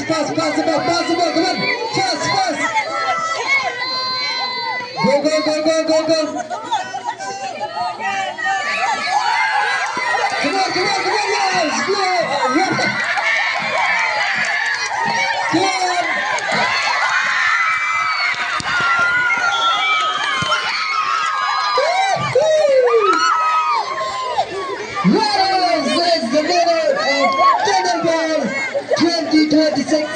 Pass the ball, come on, fast. Go. Come on, yes, go. Is the winner of Pynhap 2026.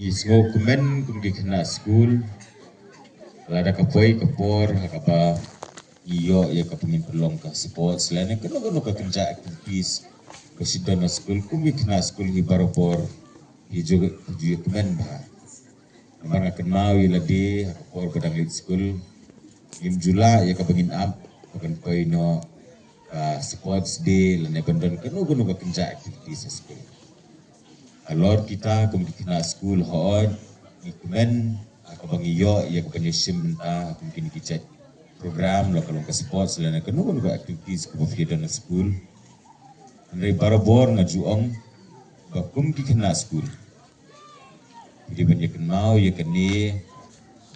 Isgo kumen kum di khynnah school lada kapoi kapor hakaba iyo ya kapengin pelong ka sports lain kono ka kerja aktivitas kesidona school kum di khynnah school hi baropor hi juga kumen ba amara kenau ila de hakapor kadang lit school im jula ya kapengin pakan koi no sports day lain bandon kono ka kerja aktivitas school. Alor kita kum di khynnah school hood ikumen akabang iyo ya kapanya simta mungkin kita program lo kalau ke sports lana kanu ka activities ko fiada na school andai barabor ngajuong ba kum di khynnah school jadi banyak mau ya kani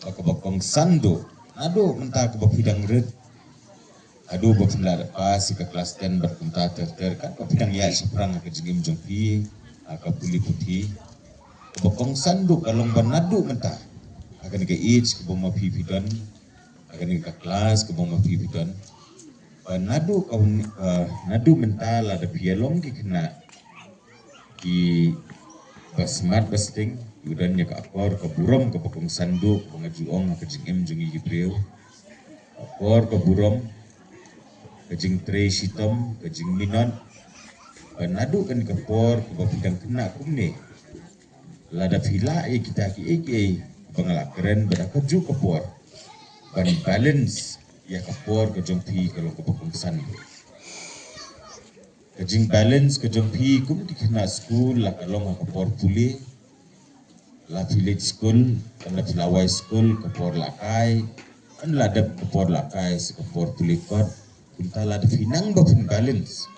akabakong sando ado mentah ke bidang red ado bapinla pas ke kelas 10 berkunta ter kan bidang ya seperang ke jengim jongpi akapuli putih bakong sanduk kalong banadu mentah akan ke age ke boma pipidon akan ke kelas ke boma pipidon banadu kau nadu mentah ada pialong ki kena di basmat basting yudan nya ke akor ke burom ke bakong sanduk pengajuong ke jengem jengi gibreu akor ke burom ke jeng tre sitom ke jeng minot banadu kan ke por ke bidang kena kumne lada pila kita ki pengalakren berapa ke por ban balance ya ke por ke jompi kalau ke pengsan ke jing balance ke jompi kum di khynnah school la kalau ke por puli la village school kan la pilawai school ke por lakai kan la ada ke por lakai ke por puli kot kunta la ada finang bapun balance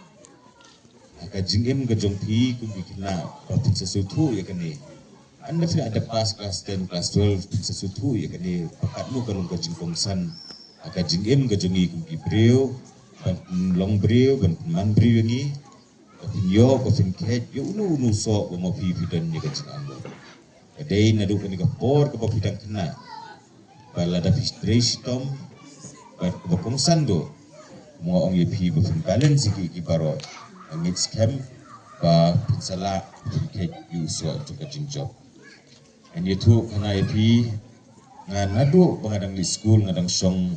kajingim kejongpi kum dikina bapun sesuatu ya kene anda tidak ada pas kelas 10 kelas 12 sesuatu ya kene pakatmu kalau kajing kongsan kajingim kejongi kum gibreu ban long breu ban man breu ni bapun yo bapun ket yo unu so mo pi bidan ni kajing ando kadai nadu kene kapor ke bapidang kena bala da fistresi tom ban kongsan do mo ong ye pi bapun balance ki barot next camp ba pinsala ke uswa to kajing job and itu kana IP nganadu pengadang di school ngadang song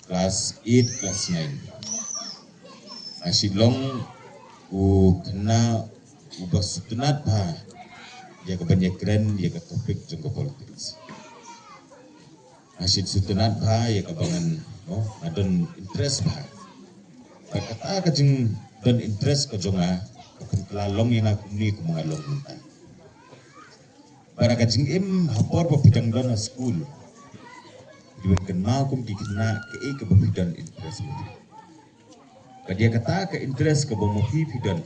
kelas 8 kelas 9 asilong u kena ubah sutunat ba ya kebanyakan ya ke topik jangka politik asid sutunat ba ya kebangan ngadon interest ba kata kajing dan interest ke jonga kelalong yang aku ni ke mengalong mentah. Para kajing hapor bapidang dona school. Dibuatkan mau kum dikena ke bapidang interest mentah. Kadia kata ke interest ke bomo pipidang.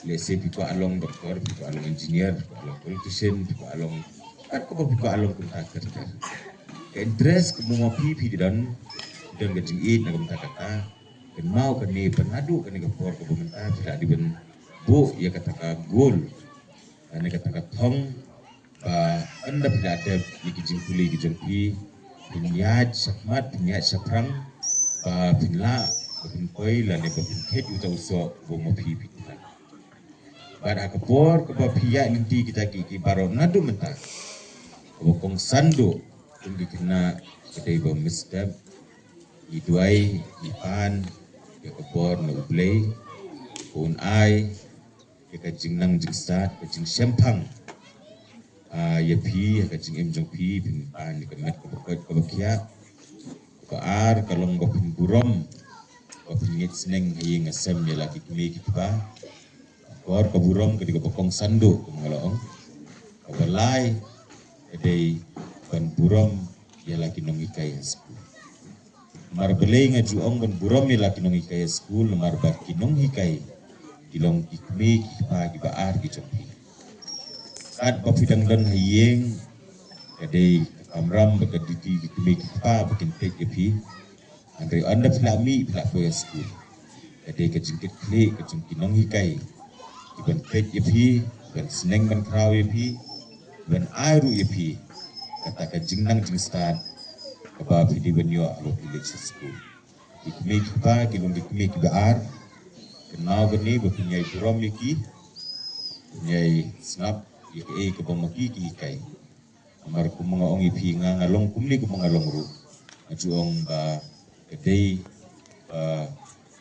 Lese piku along doktor, piku along engineer, piku along politician, piku along kan ke piku along kunta kerja. Ke interest ke bomo pipidang dan kajing nak kunta kata mau kene penadu kene ke por ke pemerintah tidak diben bu ya kata goal Ane kata thong ba anda tidak ada ikijing kuli ikijong pi pinyaj sakmat pinyaj saprang ba pinla poi la ne pin uta uso bo mo pi pitan bara kapor ko ba piya linti kita ki baro nadu menta ko kong sando tung kena kedai ba misdab iduai ipan ke kapor no ublei pun ai ke jingnang jingsat ke jing sempang ya pi ka jing em jong pi pin pan ke met ko bakia ko ar kalong go pin burom ko pin sneng hi ngasem ya laki kmi kitba ko ko burom ke ko kong sando ko ngalong ko balai dei ban burom ya laki nong ikai school mar belei ngaju ong ban burom ya laki nong ikai school mar ba kinong ikai kilong ikmi kitba ki ba ar ki jong pi at papidang dan hayeng kadai amram bakaditi ikmi kitba bakin pek epi andre anda filami pila poya school kadai kajingkit kle kajing kinong hikai iban pek epi ban seneng ban kraw epi ban airu epi kata kajing nang jing start kaba pidi banyo alo village school ikmi kitba kilong ikmi kitba ar kenal gani bapunyai burom iki punyai snap iki ke pemaki ki kai amar ku mga ong ipi nga ngalong kumni ku mga long ru ajuong ba kedai ba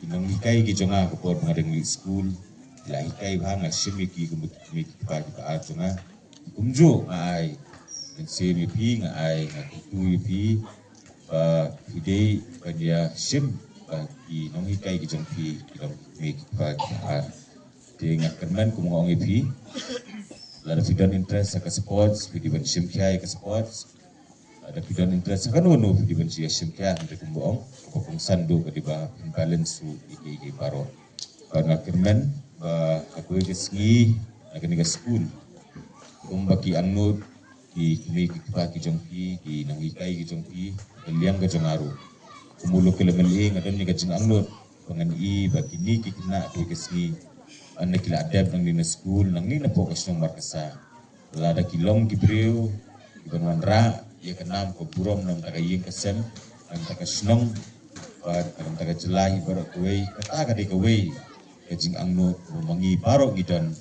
inong ikai ki jonga ko por ngadeng li school la ikai ba nga shimi ki ku mi ki pa ki pa jonga kumjo ai en se mi pi nga ai nga tu ipi ba hidei ba dia shim ba ki nong ikai ki jong pi ki long mi ki pa ki pa de nga kerman ku mga ong ipi ada pidon interest ke sports, pidi ban simkiai ke sports. Ada pidon interest kan wono pidi ban sia simkiai untuk kumboong, kopong sandu ke diba balance su iki baro. Karena kermen ba aku ke ski, akan ke school. Baki angut ki kmi ki paki jongpi, ki nangikai ki jongpi, liang ke jongaru. Kumulo ke lemeli ngadon ni ke jeng angut, pangan i baki ni ki kena ke ski. Anda kila adab nang di school nang ni napo kasong markasa lada kilong gibreu iban wanra ya kenam ko burom nang taga yeng kasem nang taga snong pat nang taga jelai barok kuwei kata ka de kuwei kajing angno mangi barok gidon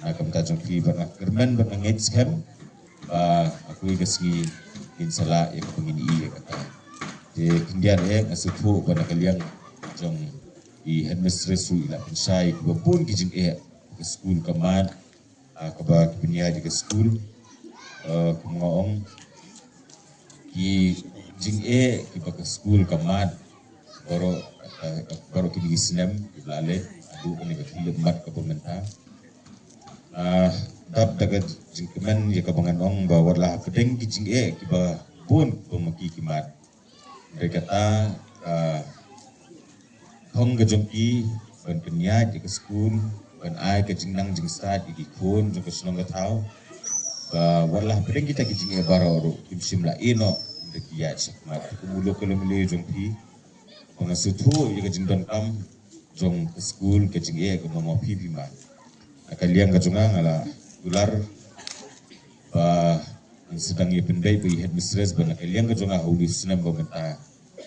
nakam ta jong pi barna kermen barna ngets kem aku gasgi insala ya pengini ya kata de kindian asupu pada kalian jong i headmistress su ila pensai ko pun kijing ke school kaman kaba kinya di ke school kumaong ki jing ki ba ke school kaman baro ki islam iblale adu ni ke film mat ke pemerintah dap daga jing kemen ya kabangan ong bawa lah kedeng kijing ki ba pun pemaki kimat mereka kata hong gejongki ban kenya di ke school ban ai ke jingnang jing start di kun jong ke senong tau ba walah pedeng kita ke jing baro ro kim simla ino de kiya sakmat kumulo ko lemle jongpi pangasutu ye ke jing don kam jong ke school ke jing ke mama pipi ma akaliang ke jonga ngala ular ba sedang ye pendai bi headmistress ban akaliang ke jonga huli senam bamenta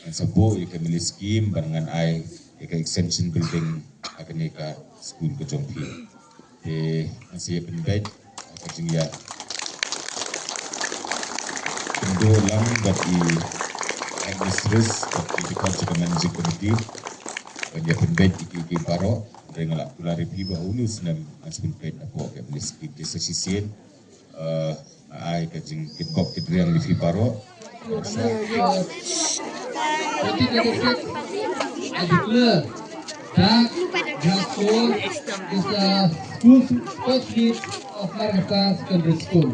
an sabo ye ke mili scheme barengan ai eka extension building akan eka school ke jongpi masih pendek kajing ya kendo lang bagi administris bagi dekat juga managing committee dia pendek iki baro dengan akula repi ba ulus nam asbin pet apo ke belis di sesisian ai kajing kitbok kidriang di baro I declare that the school is the school sports team of Margata Secondary School.